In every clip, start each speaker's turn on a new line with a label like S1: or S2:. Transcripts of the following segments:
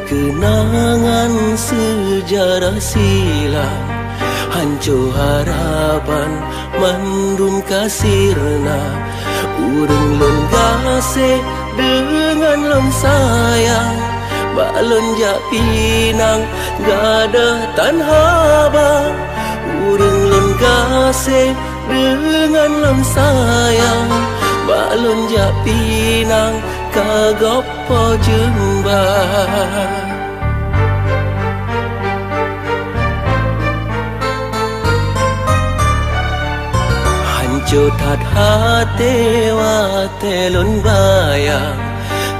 S1: kenangan sejarah silam, hancur harapan mandum kasirna. Urang lon gasih dengan lon sayang, balon jak pinang gadah tanha bang. Urang lon gasih dengan lon sayang, balon jak pinang kagopo jembah. Jotat hati watelon bayang,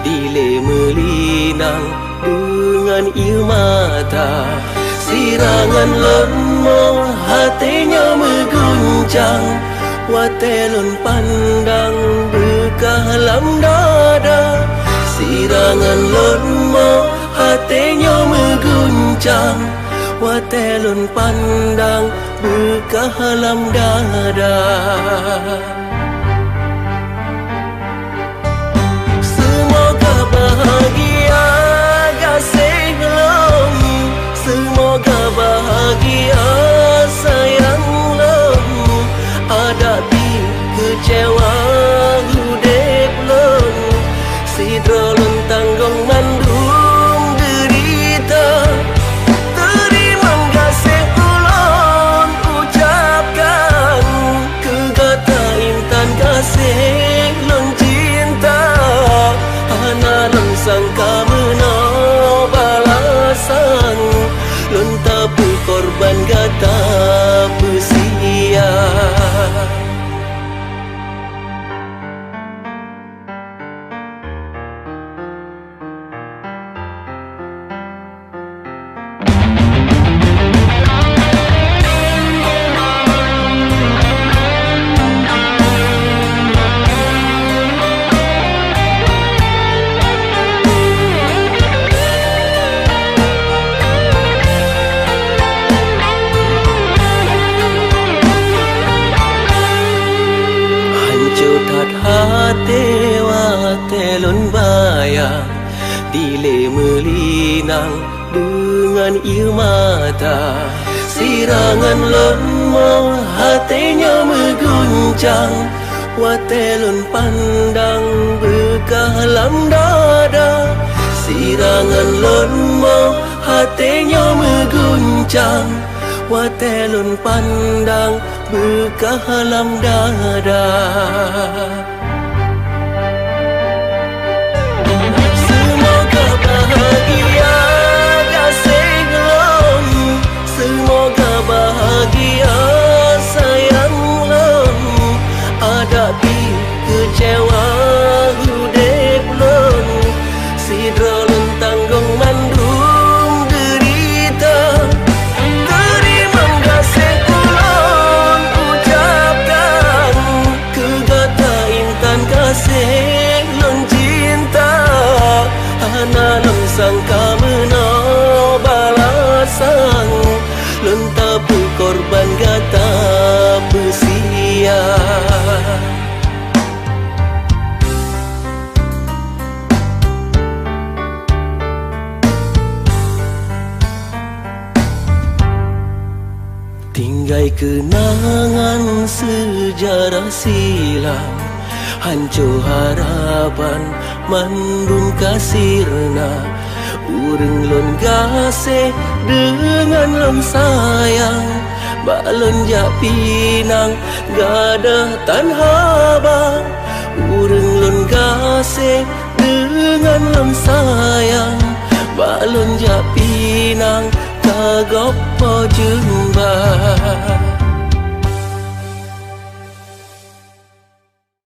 S1: dile melinang dengan ieu mata. Sirangan lemah hatinya mengguncang, watelon pandang bekalam dada. Sirangan lemah hatinya mengguncang, watelon pandang bekalam dada. Semoga bahagia gasih long, semoga bahagia sayang long. Hadapi kecewa hudep long, sidro long tanggung mandum derita. Kasih lon cinta, hana lon sangka meno balasan, lon tapu korban gata pesia. Hati watelon bayang, dile melinang dengan ieu mata. Sirangan lemah hatinya mengguncang, watelon pandang bekalam dada. Sirangan lemah hatinya mengguncang, watelon pandang bekalam dada. Semoga bahagia gasih long, semoga bahagia sayang long. Hadapi kecewa hudep long, sidro long tanggung mandum derita. Kasih lon cinta, hana lon sangka meno balasan, lon tapu korban gata pesia. Tinggai kenangan sejarah silam, hancur harapan mandum kasirna. Urang lon gasih dengan lon sayang, balon jak pinang gadah tanha bang. Urang lon gasih dengan lon sayang, balon jak pinang kagopo jembah.